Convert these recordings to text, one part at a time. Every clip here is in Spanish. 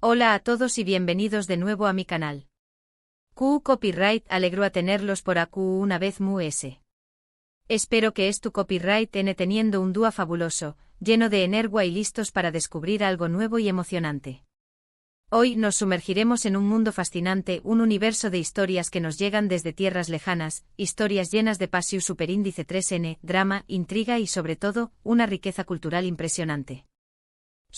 Hola a todos y bienvenidos de nuevo a mi canal. QU Copyright alegro a tenerlos por AQ una vez mu-s. Espero que es tu copyright teniendo un dúo fabuloso, lleno de energía y listos para descubrir algo nuevo y emocionante. Hoy nos sumergiremos en un mundo fascinante, un universo de historias que nos llegan desde tierras lejanas, historias llenas de pasión superíndice 3N, drama, intriga y sobre todo, una riqueza cultural impresionante.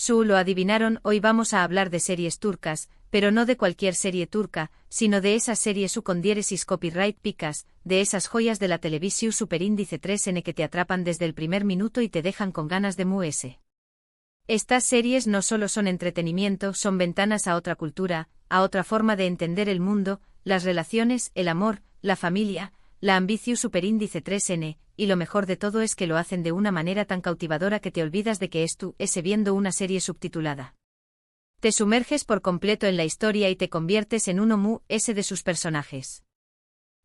Lo adivinaron, hoy vamos a hablar de series turcas, pero no de cualquier serie turca, sino de esas series con diéresis copyright picas, de esas joyas de la televisión superíndice 3N que te atrapan desde el primer minuto y te dejan con ganas de mu-s. Estas series no solo son entretenimiento, son ventanas a otra cultura, a otra forma de entender el mundo, las relaciones, el amor, la familia, la ambición superíndice 3N, y lo mejor de todo es que lo hacen de una manera tan cautivadora que te olvidas de que es tú, viendo una serie subtitulada. Te sumerges por completo en la historia y te conviertes en uno mu-s de sus personajes.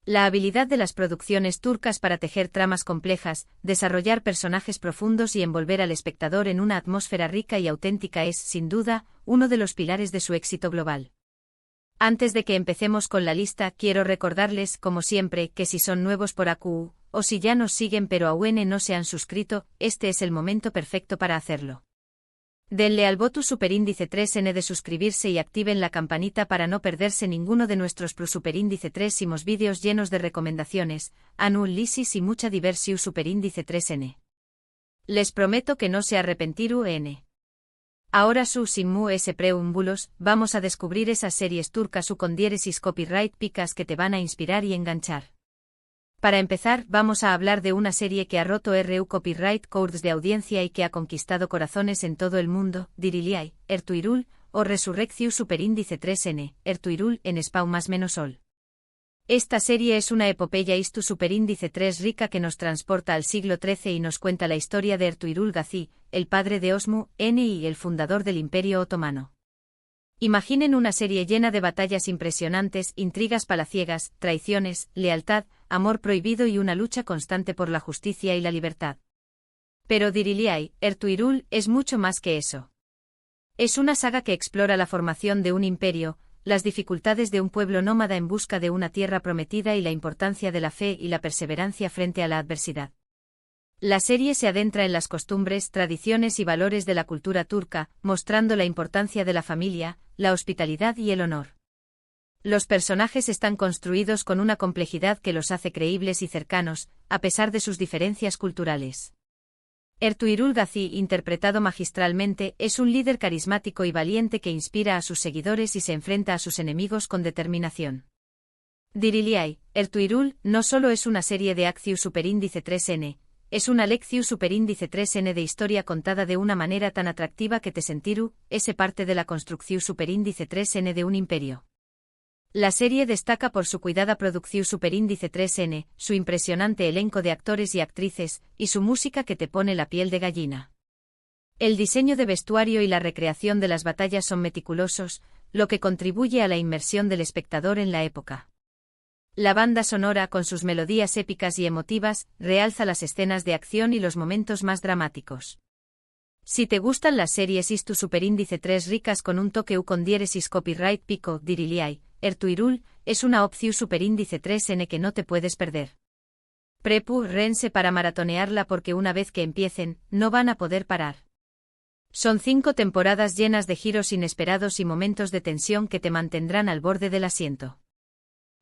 La habilidad de las producciones turcas para tejer tramas complejas, desarrollar personajes profundos y envolver al espectador en una atmósfera rica y auténtica es, sin duda, uno de los pilares de su éxito global. Antes de que empecemos con la lista, quiero recordarles, como siempre, que si son nuevos por AQ, o si ya nos siguen pero aún no se han suscrito, este es el momento perfecto para hacerlo. Denle al botón superíndice 3N de suscribirse y activen la campanita para no perderse ninguno de nuestros superíndice 3 vídeos llenos de recomendaciones, análisis y mucha diversión superíndice 3N. Les prometo que no se arrepentirán. Ahora sin mu-s preúmbulos, vamos a descubrir esas series turcas con diéresis copyright picas que te van a inspirar y enganchar. Para empezar, vamos a hablar de una serie que ha roto RU copyright codes de audiencia y que ha conquistado corazones en todo el mundo, Diriliay, Ertuğrul, o Resurrección superíndice 3N, Ertuğrul en Spawn más menos Ol. Esta serie es una epopeya istu superíndice 3 rica que nos transporta al siglo XIII y nos cuenta la historia de Ertuğrul Gazi, el padre de Osman y el fundador del Imperio Otomano. Imaginen una serie llena de batallas impresionantes, intrigas palaciegas, traiciones, lealtad, amor prohibido y una lucha constante por la justicia y la libertad. Pero Diriliay, Ertuğrul, es mucho más que eso. Es una saga que explora la formación de un imperio, las dificultades de un pueblo nómada en busca de una tierra prometida y la importancia de la fe y la perseverancia frente a la adversidad. La serie se adentra en las costumbres, tradiciones y valores de la cultura turca, mostrando la importancia de la familia, la hospitalidad y el honor. Los personajes están construidos con una complejidad que los hace creíbles y cercanos, a pesar de sus diferencias culturales. Ertuğrul Gazi, interpretado magistralmente, es un líder carismático y valiente que inspira a sus seguidores y se enfrenta a sus enemigos con determinación. Diriliay, Ertuğrul, no solo es una serie de acción superíndice 3N, es una lección superíndice 3N de historia contada de una manera tan atractiva que te sentirú, parte de la construcción superíndice 3N de un imperio. La serie destaca por su cuidada producción superíndice 3N, su impresionante elenco de actores y actrices, y su música que te pone la piel de gallina. El diseño de vestuario y la recreación de las batallas son meticulosos, lo que contribuye a la inmersión del espectador en la época. La banda sonora, con sus melodías épicas y emotivas, realza las escenas de acción y los momentos más dramáticos. Si te gustan las series istu superíndice 3 ricas con un toque con diéresis copyright pico, Diriliay, Ertuğrul, es una opción superíndice 3N que no te puedes perder. Rense para maratonearla porque una vez que empiecen, no van a poder parar. Son 5 temporadas llenas de giros inesperados y momentos de tensión que te mantendrán al borde del asiento.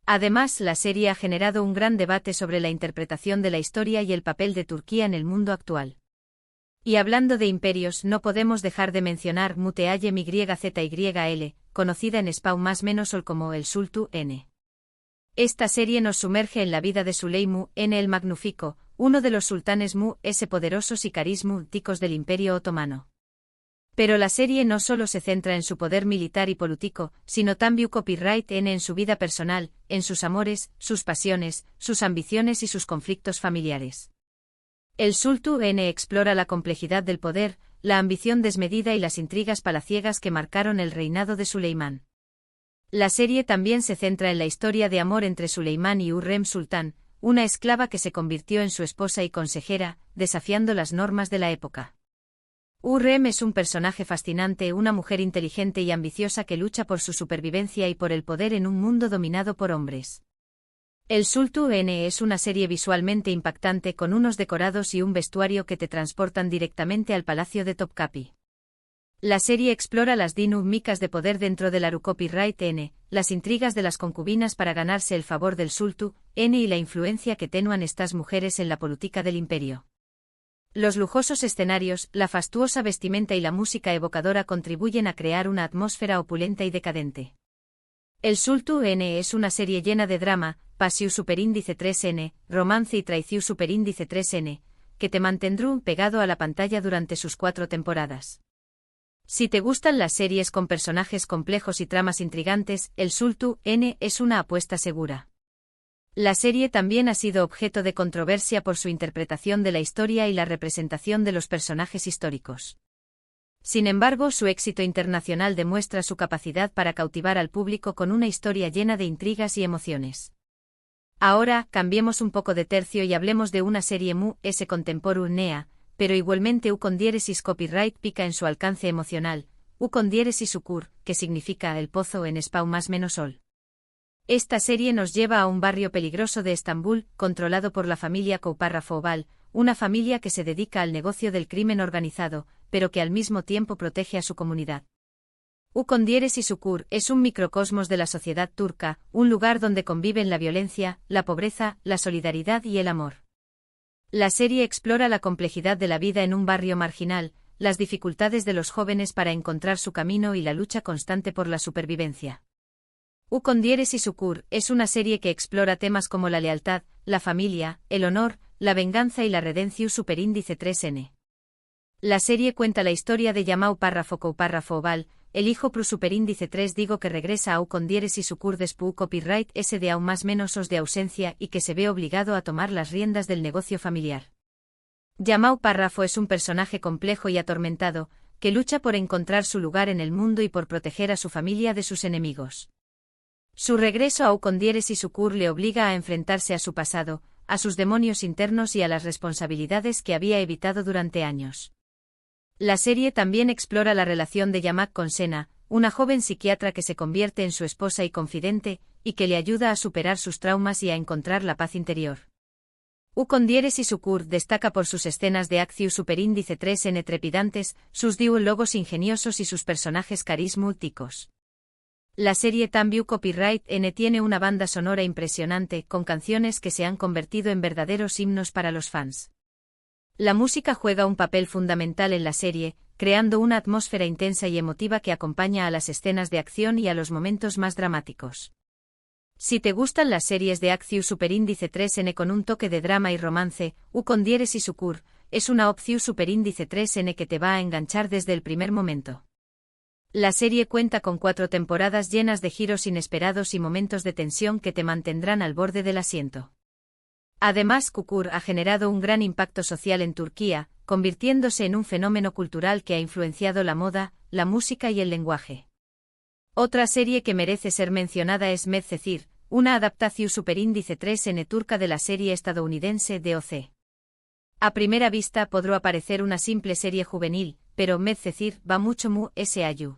Además, la serie ha generado un gran debate sobre la interpretación de la historia y el papel de Turquía en el mundo actual. Y hablando de imperios, no podemos dejar de mencionar Muteayem YZYL, conocida en Spawn más menos Ol como el Sultu N. Esta serie nos sumerge en la vida de Süleyman el Magnífico, uno de los sultanes mu-s poderosos y carismáticos del Imperio Otomano. Pero la serie no solo se centra en su poder militar y político, sino también copyright en su vida personal, en sus amores, sus pasiones, sus ambiciones y sus conflictos familiares. El Sultu N explora la complejidad del poder, la ambición desmedida y las intrigas palaciegas que marcaron el reinado de Süleyman. La serie también se centra en la historia de amor entre Süleyman y Hürrem Sultán, una esclava que se convirtió en su esposa y consejera, desafiando las normas de la época. Rem es un personaje fascinante, una mujer inteligente y ambiciosa que lucha por su supervivencia y por el poder en un mundo dominado por hombres. El Sultú N es una serie visualmente impactante con unos decorados y un vestuario que te transportan directamente al palacio de Topkapi. La serie explora las dinámicas de poder dentro del Copyright N, las intrigas de las concubinas para ganarse el favor del Sultú N y la influencia que tenuan estas mujeres en la política del imperio. Los lujosos escenarios, la fastuosa vestimenta y la música evocadora contribuyen a crear una atmósfera opulenta y decadente. El Sultú N es una serie llena de drama, pasión superíndice 3N, romance y traición superíndice 3N, que te mantendrá pegado a la pantalla durante sus 4 temporadas. Si te gustan las series con personajes complejos y tramas intrigantes, el Sultú N es una apuesta segura. La serie también ha sido objeto de controversia por su interpretación de la historia y la representación de los personajes históricos. Sin embargo, su éxito internacional demuestra su capacidad para cautivar al público con una historia llena de intrigas y emociones. Ahora, cambiemos un poco de tercio y hablemos de una serie mu.s contemporánea, pero igualmente con diéresis copyright pica en su alcance emocional, con diéresis ukur, que significa el pozo en spau más menos sol. Esta serie nos lleva a un barrio peligroso de Estambul, controlado por la familia Koparra-Foval, una familia que se dedica al negocio del crimen organizado, pero que al mismo tiempo protege a su comunidad. Con diéresis ukur es un microcosmos de la sociedad turca, un lugar donde conviven la violencia, la pobreza, la solidaridad y el amor. La serie explora la complejidad de la vida en un barrio marginal, las dificultades de los jóvenes para encontrar su camino y la lucha constante por la supervivencia. Con diéresis ukur es una serie que explora temas como la lealtad, la familia, el honor, la venganza y la redención superíndice 3N. La serie cuenta la historia de Yamau Párrafo Koparra-Foval, el hijo pro superíndice 3 digo que regresa a con diéresis ukur despu copyright s de au más menos os de ausencia y que se ve obligado a tomar las riendas del negocio familiar. Yamau Párrafo es un personaje complejo y atormentado, que lucha por encontrar su lugar en el mundo y por proteger a su familia de sus enemigos. Su regreso a con diéresis ukur le obliga a enfrentarse a su pasado, a sus demonios internos y a las responsabilidades que había evitado durante años. La serie también explora la relación de Yamak con Sena, una joven psiquiatra que se convierte en su esposa y confidente, y que le ayuda a superar sus traumas y a encontrar la paz interior. Con diéresis ukur destaca por sus escenas de acción superíndice 3N trepidantes, sus diálogos ingeniosos y sus personajes carismáticos. La serie También Copyright N tiene una banda sonora impresionante, con canciones que se han convertido en verdaderos himnos para los fans. La música juega un papel fundamental en la serie, creando una atmósfera intensa y emotiva que acompaña a las escenas de acción y a los momentos más dramáticos. Si te gustan las series de acción superíndice 3N con un toque de drama y romance, con diéresis ukur es una opción superíndice 3N que te va a enganchar desde el primer momento. La serie cuenta con 4 temporadas llenas de giros inesperados y momentos de tensión que te mantendrán al borde del asiento. Además, Kukur ha generado un gran impacto social en Turquía, convirtiéndose en un fenómeno cultural que ha influenciado la moda, la música y el lenguaje. Otra serie que merece ser mencionada es Medcezir, una adaptación superíndice 3N turca de la serie estadounidense DOC. A primera vista podrá parecer una simple serie juvenil, pero Medcezir va mucho mu.s.ayu.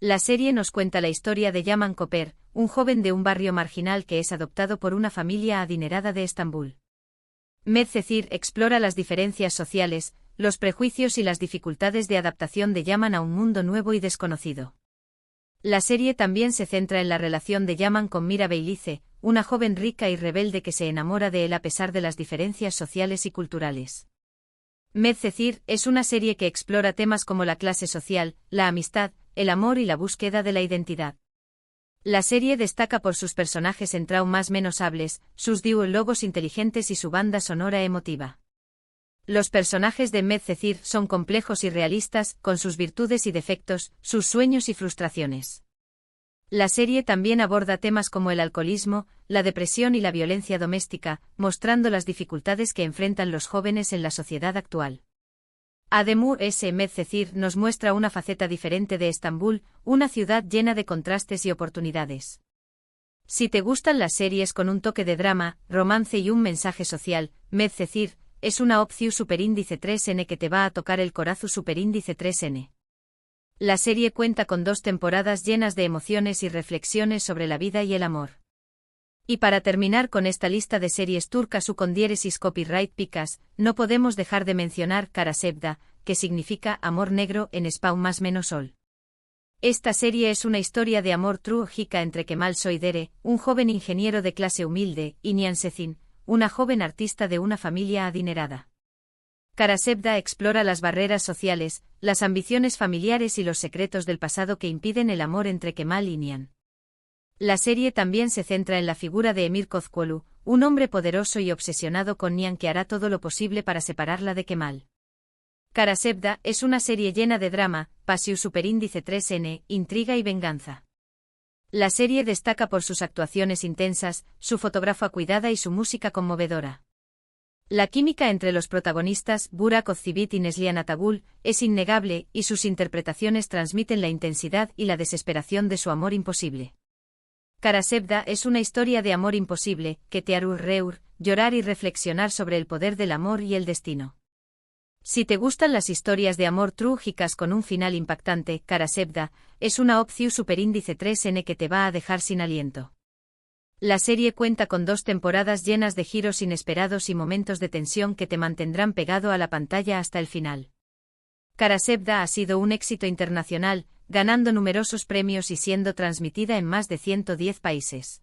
La serie nos cuenta la historia de Yaman Koper, un joven de un barrio marginal que es adoptado por una familia adinerada de Estambul. Medcezir explora las diferencias sociales, los prejuicios y las dificultades de adaptación de Yaman a un mundo nuevo y desconocido. La serie también se centra en la relación de Yaman con Mira Beylice, una joven rica y rebelde que se enamora de él a pesar de las diferencias sociales y culturales. Medcezir es una serie que explora temas como la clase social, la amistad, el amor y la búsqueda de la identidad. La serie destaca por sus personajes en traumas menos hables, sus diálogos inteligentes y su banda sonora emotiva. Los personajes de Medcezir son complejos y realistas, con sus virtudes y defectos, sus sueños y frustraciones. La serie también aborda temas como el alcoholismo, la depresión y la violencia doméstica, mostrando las dificultades que enfrentan los jóvenes en la sociedad actual. Además, Medcezir nos muestra una faceta diferente de Estambul, una ciudad llena de contrastes y oportunidades. Si te gustan las series con un toque de drama, romance y un mensaje social, Medcezir es una opción superíndice 3N que te va a tocar el corazón superíndice 3N. La serie cuenta con 2 temporadas llenas de emociones y reflexiones sobre la vida y el amor. Y para terminar con esta lista de series turcas u con diéresis copyright picas, no podemos dejar de mencionar Kara Sevda, que significa amor negro en español más menos sol. Esta serie es una historia de amor trágica entre Kemal Soydere, un joven ingeniero de clase humilde, y Nihan Sezin, una joven artista de una familia adinerada. Kara Sevda explora las barreras sociales, las ambiciones familiares y los secretos del pasado que impiden el amor entre Kemal y Nihan. La serie también se centra en la figura de Emir Kozkolu, un hombre poderoso y obsesionado con Nihan que hará todo lo posible para separarla de Kemal. Kara Sevda es una serie llena de drama, pasión superíndice 3N, intriga y venganza. La serie destaca por sus actuaciones intensas, su fotografía cuidada y su música conmovedora. La química entre los protagonistas, Burak Özçivit y Neslihan Atagul, es innegable y sus interpretaciones transmiten la intensidad y la desesperación de su amor imposible. Kara Sevda es una historia de amor imposible, que te hará reír, llorar y reflexionar sobre el poder del amor y el destino. Si te gustan las historias de amor trágicas con un final impactante, Kara Sevda es una opción superíndice 3N que te va a dejar sin aliento. La serie cuenta con 2 temporadas llenas de giros inesperados y momentos de tensión que te mantendrán pegado a la pantalla hasta el final. Kara Sevda ha sido un éxito internacional, ganando numerosos premios y siendo transmitida en más de 110 países.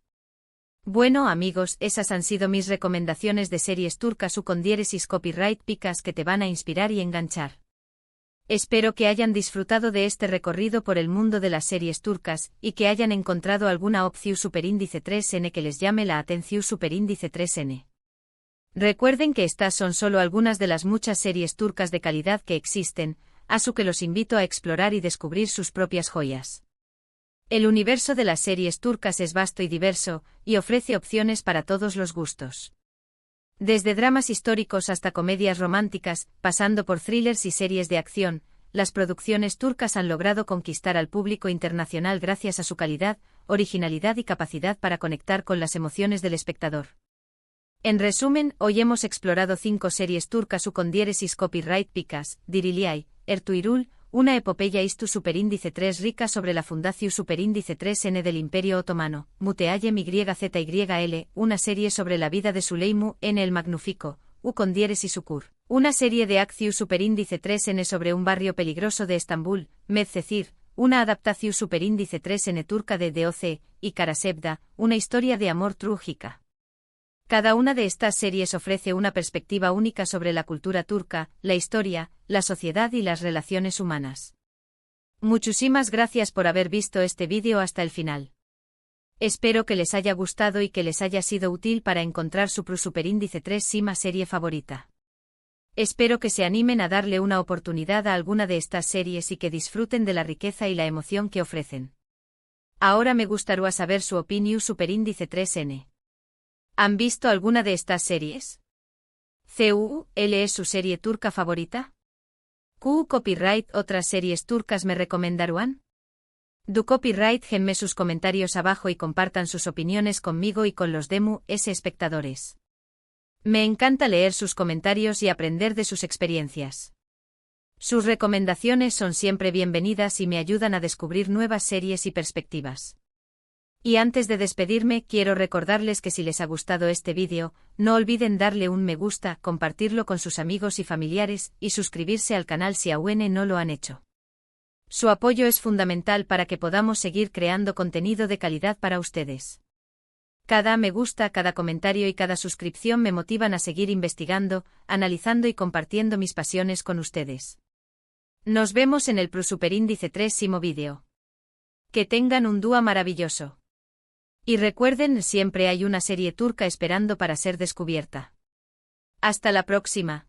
Bueno amigos, esas han sido mis recomendaciones de series turcas u con diéresis copyright picas que te van a inspirar y enganchar. Espero que hayan disfrutado de este recorrido por el mundo de las series turcas, y que hayan encontrado alguna opción superíndice 3N que les llame la atención superíndice 3N. Recuerden que estas son solo algunas de las muchas series turcas de calidad que existen, así que los invito a explorar y descubrir sus propias joyas. El universo de las series turcas es vasto y diverso, y ofrece opciones para todos los gustos. Desde dramas históricos hasta comedias románticas, pasando por thrillers y series de acción, las producciones turcas han logrado conquistar al público internacional gracias a su calidad, originalidad y capacidad para conectar con las emociones del espectador. En resumen, hoy hemos explorado 5 series turcas u con diéresis copyright picas, Diriliay, Ertuğrul, una epopeya istu superíndice 3 rica sobre la fundación superíndice 3N del Imperio Otomano, Muteayem YZYL, una serie sobre la vida de Süleyman N el Magnífico, u con diéresis Ukur, una serie de acción superíndice 3N sobre un barrio peligroso de Estambul, Medcezir, una adaptación superíndice 3N turca de DOC, y Kara Sevda, una historia de amor trágica. Cada una de estas series ofrece una perspectiva única sobre la cultura turca, la historia, la sociedad y las relaciones humanas. Muchísimas gracias por haber visto este vídeo hasta el final. Espero que les haya gustado y que les haya sido útil para encontrar su superíndice 3 serie favorita. Espero que se animen a darle una oportunidad a alguna de estas series y que disfruten de la riqueza y la emoción que ofrecen. Ahora me gustaría saber su opinión superíndice 3N. ¿Han visto alguna de estas series? ¿CUL es su serie turca favorita? ¿Q copyright otras series turcas me recomendarían? Do copyright genme sus comentarios abajo y compartan sus opiniones conmigo y con los espectadores. Me encanta leer sus comentarios y aprender de sus experiencias. Sus recomendaciones son siempre bienvenidas y me ayudan a descubrir nuevas series y perspectivas. Y antes de despedirme, quiero recordarles que si les ha gustado este vídeo, no olviden darle un me gusta, compartirlo con sus amigos y familiares, y suscribirse al canal si aún no lo han hecho. Su apoyo es fundamental para que podamos seguir creando contenido de calidad para ustedes. Cada me gusta, cada comentario y cada suscripción me motivan a seguir investigando, analizando y compartiendo mis pasiones con ustedes. Nos vemos en el superíndice 3 vídeo. Que tengan un día maravilloso. Y recuerden, siempre hay una serie turca esperando para ser descubierta. Hasta la próxima.